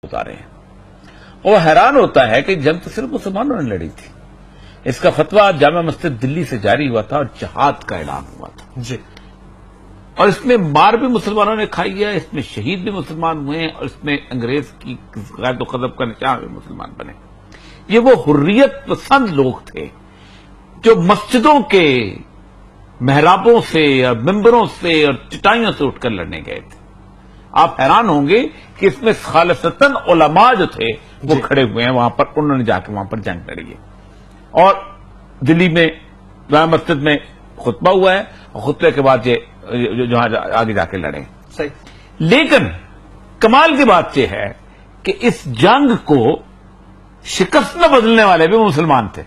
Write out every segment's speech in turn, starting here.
ہوتا رہے ہیں۔ وہ حیران ہوتا ہے کہ جنگ تو صرف مسلمانوں نے لڑی تھی، اس کا فتویٰ جامع مسجد دلی سے جاری ہوا تھا اور جہاد کا اعلان ہوا تھا جی، اور اس میں مار بھی مسلمانوں نے کھائی ہے، اس میں شہید بھی مسلمان ہوئے ہیں اور اس میں انگریز کی قید و قذف کا نشان بھی مسلمان بنے۔ یہ وہ حریت پسند لوگ تھے جو مسجدوں کے محرابوں سے اور ممبروں سے اور چٹائیوں سے اٹھ کر لڑنے گئے تھے۔ آپ حیران ہوں گے کہ اس میں خالصتاً علماء جو تھے وہ کھڑے ہوئے ہیں وہاں پر، انہوں نے جا کے وہاں پر جنگ لڑی ہے اور دلی میں جامع مسجد میں خطبہ ہوا ہے اور خطبے کے بعد یہ جہاں آگے جا کے لڑے۔ صحیح۔ لیکن کمال کی بات یہ ہے کہ اس جنگ کو شکست میں بدلنے والے بھی مسلمان تھے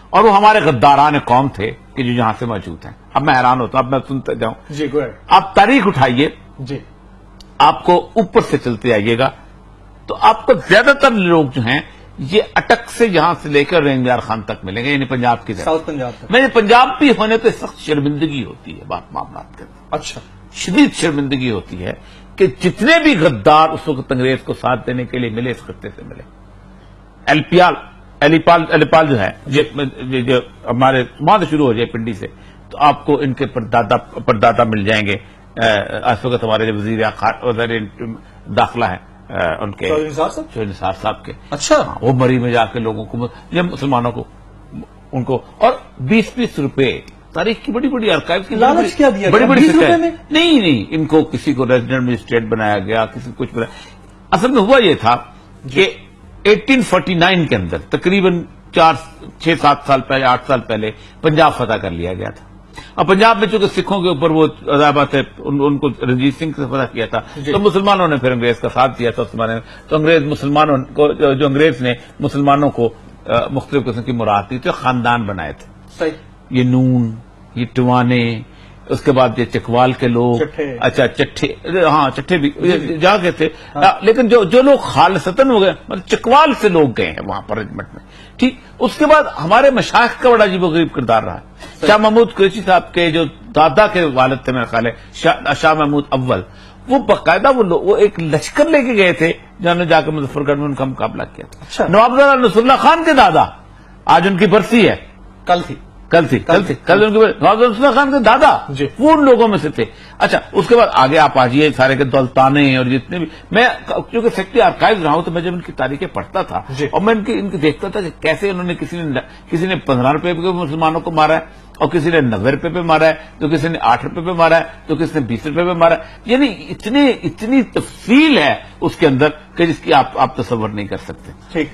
اور وہ ہمارے غداران قوم تھے کہ جو یہاں سے موجود ہیں۔ اب میں حیران ہوتا ہوں، اب میں سنتے جاؤں۔ جی گو اہیڈ۔ آپ تاریخ اٹھائیے، جی، آپ کو اوپر سے چلتے آئیے گا تو آپ کو زیادہ تر لوگ جو ہیں یہ اٹک سے یہاں سے لے کر رینگ یار خان تک ملیں گے، یعنی پنجاب کی طرف۔ ساؤتھ پنجاب تک۔ میں پنجاب بھی ہونے پہ سخت شرمندگی ہوتی ہے بات معاملات کے اندر، اچھا، شدید شرمندگی ہوتی ہے کہ جتنے بھی غدار اس وقت انگریز کو ساتھ دینے کے لیے ملے اس خطے سے ملے۔ علی پال جو ہے جو ہمارے وہاں سے شروع ہو جائے پنڈی سے تو آپ کو ان کے پردادا مل جائیں گے۔ اس وقت ہمارے جو وزیر داخلہ ہیں ان کے شوہر نثار صاحب کے، اچھا، وہ مری میں جا کے لوگوں کو، جب مسلمانوں کو ان کو، اور 20-20 روپے تاریخ کی بڑی بڑی آرکائیو کی لالچ کیا دیا بڑی بڑی 20 روپے میں؟ نہیں، ان کو کسی کو ریزیڈنٹ مجسٹریٹ بنایا گیا، کسی کو کچھ بنایا۔ اصل میں ہوا یہ تھا کہ 1849 کے اندر تقریباً 6-7 سال پہلے، 8 سال پہلے پنجاب فتح کر لیا گیا تھا اور پنجاب میں چونکہ سکھوں کے اوپر وہ عذابات ہے، ان کو رنجیت سنگھ سے فتح کیا تھا تو مسلمانوں نے پھر انگریز کا ساتھ دیا تھا اس زمانے میں، تو انگریز مسلمانوں کو جو انگریز نے مسلمانوں کو مختلف قسم کی مراد دی تو خاندان بنائے تھے۔ صحیح۔ یہ نون، یہ ٹوانے، اس کے بعد یہ چکوال کے لوگ، اچھا چٹھے، ہاں چٹھے بھی جا گئے تھے، لیکن جو لوگ خالصتاً ہو گئے مطلب چکوال سے لوگ گئے ہیں وہاں پر ریجمنٹ میں، ٹھیک۔ اس کے بعد ہمارے مشائخ کا بڑا عجیب و غریب کردار رہا ہے۔ شاہ محمود قریشی صاحب کے جو دادا کے والد تھے میرا خیال ہے شاہ محمود اول، وہ باقاعدہ وہ ایک لشکر لے کے گئے تھے جنہوں نے جا کے مظفر گڑھ میں ان کا مقابلہ کیا تھا۔ نواب زادہ نصر اللہ خان کے دادا، آج ان کی برسی ہے، کل تھی ان کی نواب زادہ نصر اللہ خان کے دادا وہ ان لوگوں میں سے تھے۔ اچھا، اس کے بعد آگے آپ آجیے سارے کے دولتانے اور جتنے بھی، میں کیونکہ سیکٹری آرکائیو رہا ہوں تو میں جب ان کی تاریخیں پڑھتا تھا اور میں ان کی دیکھتا تھا کہ کیسے انہوں نے کسی نے 15 روپے پہ مسلمانوں کو مارا ہے اور کسی نے 90 روپے پہ مارا ہے تو کسی نے 8 روپے پہ مارا ہے تو کسی نے 20 روپے پہ مارا ہے، یعنی اتنی تفصیل ہے اس کے اندر کہ جس کی آپ تصور نہیں کر سکتے۔ ٹھیک،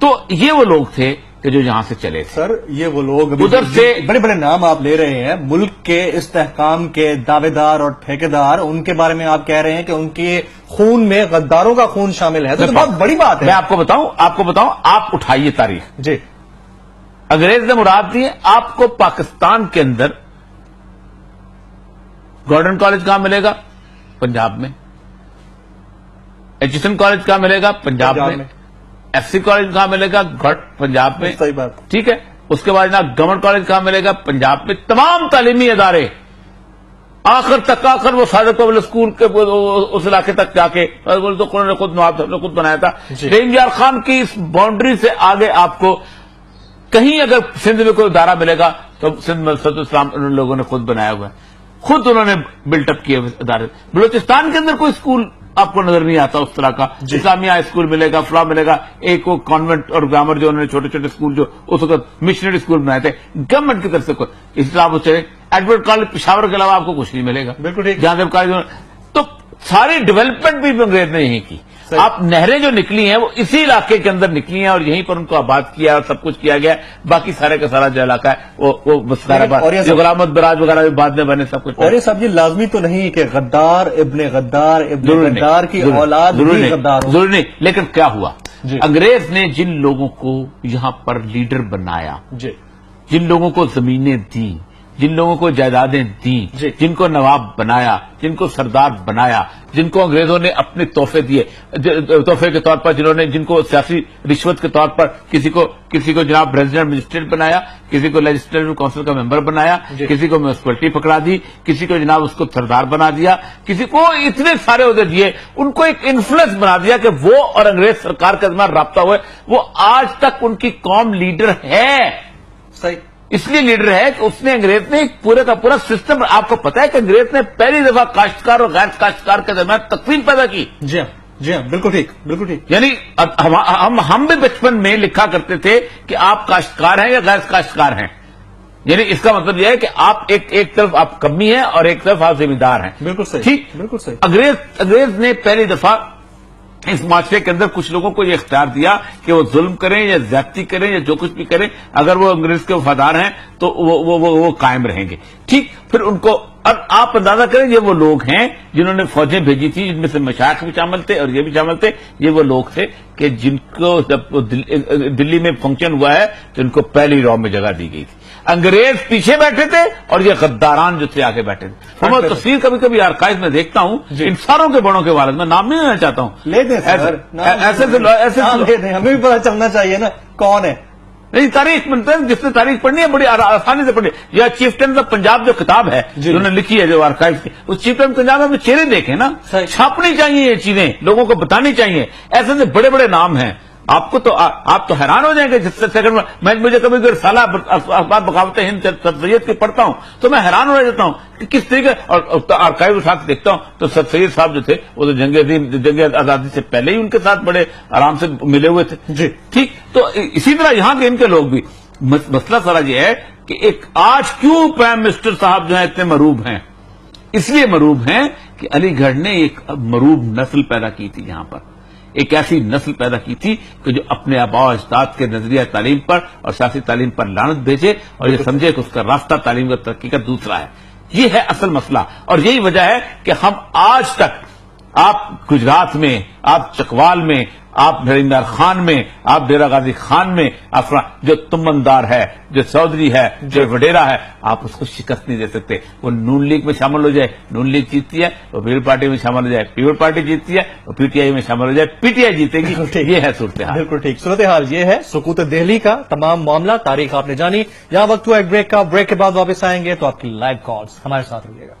تو یہ وہ لوگ تھے کہ جو یہاں سے چلے تھے۔ سر یہ وہ لوگ ادھر سے بڑے بڑے نام آپ لے رہے ہیں، ملک کے استحکام کے دعوے دار اور ٹھیکیدار، ان کے بارے میں آپ کہہ رہے ہیں کہ ان کے خون میں غداروں کا خون شامل ہے، تو بہت بڑی بات ہے۔ میں آپ کو بتاؤں، آپ اٹھائیے تاریخ، جی، انگریز نے مراد دی ہے آپ کو پاکستان کے اندر گورڈن کالج کہاں ملے گا؟ پنجاب میں۔ ایچسن کالج کہاں ملے گا؟ پنجاب میں۔ ایف سی کالج کہاں ملے گا؟ پنجاب میں۔ صحیح بات، ٹھیک ہے۔ اس کے بعد جناب گورنمنٹ کالج کہاں ملے گا؟ پنجاب میں۔ تمام تعلیمی ادارے آخر وہ سارے پبلک اسکول کے اس علاقے تک جا کے تو نے خود نواب صاحب نے خود بنایا تھا۔ رینگ یار خان کی اس باؤنڈری سے آگے آپ کو کہیں اگر سندھ میں کوئی ادارہ ملے گا تو سندھ مدرسۃ الاسلام ان لوگوں نے خود بنایا ہوا ہے، خود انہوں نے بلٹ اپ کیے ہوئے ادارے۔ بلوچستان کے اندر کوئی اسکول آپ کو نظر نہیں آتا اس طرح کا، اسلامیہ اسکول ملے گا، فلاں ملے گا، ایک وہ کانوینٹ اور گرامر جو انہوں نے چھوٹے چھوٹے اسکول جو اس وقت مشنری اسکول بنائے تھے گورنمنٹ کی طرف سے، کوئی اس طرح وہ چلے۔ ایڈورڈ کالج پشاور کے علاوہ آپ کو کچھ نہیں ملے گا، بالکل ٹھیک۔ جہاں جب کالج، تو ساری ڈیولپمنٹ بھی انگریز نے یہیں کی۔ آپ نہریں جو نکلی ہیں وہ اسی علاقے کے اندر نکلی ہیں اور یہیں پر ان کو آباد کیا اور سب کچھ کیا گیا ہے۔ باقی سارے کا سارا جو علاقہ ہے وہ جو غلام محمد براج وغیرہ بھی بعد میں بنے سب کچھ۔ اور یہ سب یہ لازمی تو نہیں کہ غدار ابن غدار کی اولاد بھی غدار ہو، ضروری نہیں، لیکن کیا ہوا، انگریز نے جن لوگوں کو یہاں پر لیڈر بنایا، جن لوگوں کو زمینیں دی، جن لوگوں کو جائیدادیں دیں، جی۔ جن کو نواب بنایا، جن کو سردار بنایا، جن کو انگریزوں نے اپنے تحفے دیے، تحفے کے طور پر جن کو سیاسی رشوت کے طور پر کسی کو جناب ریزیڈنٹ مجسٹریٹ بنایا، کسی کو لیجسلیٹو کونسل کا ممبر بنایا، جی۔ کسی کو میونسپلٹی پکڑا دی، کسی کو جناب اس کو سردار بنا دیا، کسی کو اتنے سارے عہدے دیے، ان کو ایک انفلوئنس بنا دیا کہ وہ اور انگریز سرکار کے درمیان رابطہ ہوئے. وہ آج تک ان کی قوم لیڈر ہے. صحیح. اس لیے لیڈر ہے کہ اس نے انگریز نے ایک پورے کا پورا سسٹم، آپ کو پتا ہے کہ انگریز نے پہلی دفعہ کاشتکار اور غیر کاشتکار کے درمیان تقسیم پیدا کی. جی ہاں، جی ہاں، بالکل ٹھیک، بالکل ٹھیک. یعنی ہم بھی بچپن میں لکھا کرتے تھے کہ آپ کاشتکار ہیں یا غیر کاشتکار ہیں. یعنی اس کا مطلب یہ ہے کہ آپ ایک طرف آپ کمی ہیں اور ایک طرف آپ ذمہ دار ہیں. بالکل صحیح، ٹھیک. بالکل صحیح. انگریز نے پہلی دفعہ اس معاشرے کے اندر کچھ لوگوں کو یہ اختیار دیا کہ وہ ظلم کریں یا زیادتی کریں یا جو کچھ بھی کریں، اگر وہ انگریز کے وفادار ہیں تو وہ قائم رہیں گے. ٹھیک. پھر ان کو، اور آپ اندازہ کریں یہ وہ لوگ ہیں جنہوں نے فوجیں بھیجی تھی، جن میں سے مشائخ بھی شامل تھے اور یہ بھی شامل تھے. یہ وہ لوگ تھے کہ جن کو جب دلی میں فنکشن ہوا ہے تو ان کو پہلی رو میں جگہ دی گئی تھی. انگریز پیچھے بیٹھے تھے اور یہ غداران جو تھے آگے بیٹھے تھے. میں تصویر کبھی کبھی آرکائیو میں دیکھتا ہوں ان ساروں کے بڑوں کے والد، میں نام نہیں لینا چاہتا ہوں. لے دیں سر، ایسے لے دیں، ہمیں بھی پتا چلنا چاہیے نا کون ہے. نہیں، تاریخ بنتے ہیں، جس نے تاریخ پڑھنی ہے بڑی آسانی سے پڑھنی. یا چیفٹنز آف پنجاب جو کتاب ہے انہوں نے لکھی ہے جو آرکائیو کی، اس چیفٹن پنجاب میں چہرے دیکھیں نا، چھاپنی چاہیے یہ چیزیں، لوگوں کو بتانی چاہیے. ایسے سے بڑے بڑے نام ہیں. آپ تو حیران ہو جائیں گے. جس سے سیکنڈ میں مجھے کبھی رسالہ اخبار بغاوت ہند سر سید کی پڑھتا ہوں تو میں حیران ہو جاتا ہوں کہ کس طریقے، اور آرکائیو اٹھا کے دیکھتا ہوں تو سر سید صاحب جو تھے وہ تو جنگ آزادی سے پہلے ہی ان کے ساتھ بڑے آرام سے ملے ہوئے تھے. جی ٹھیک. تو اسی طرح یہاں کے ان کے لوگ بھی. مسئلہ سارا یہ ہے کہ ایک آج کیوں پرائم منسٹر صاحب جو ہیں اتنے مروب ہیں؟ اس لیے مروب ہیں کہ علی گڑھ نے ایک مروب نسل پیدا کی تھی. یہاں پر ایک ایسی نسل پیدا کی تھی کہ جو اپنے آباء و اجداد کے نظریہ تعلیم پر اور سیاسی تعلیم پر لعنت بھیجے اور یہ سمجھے کہ اس کا راستہ تعلیم اور ترقی کا دوسرا ہے. یہ ہے اصل مسئلہ. اور یہی وجہ ہے کہ ہم آج تک، آپ گجرات میں، آپ چکوال میں، آپ نریندر خان میں، آپ ڈیرہ غازی خان میں، جو تمندار ہے، جو چودھری ہے، جو وڈیرا ہے، آپ اس کو شکست نہیں دے سکتے. وہ نون لیگ میں شامل ہو جائے، نون لیگ جیتتی ہے. وہ پیپل پارٹی میں شامل ہو جائے، پیپل پارٹی جیتتی ہے. وہ پی ٹی آئی میں شامل ہو جائے، پی ٹی آئی جیتے گی. یہ ہے صورتحال. بالکل ٹھیک. صورتحال یہ ہے. سقوط دہلی کا تمام معاملہ، تاریخ آپ نے جانی. یہاں وقت ہوا ایک بریک کا. بریک کے بعد واپس آئیں گے تو آپ کی لائیو کالز. ہمارے ساتھ رہیے گا.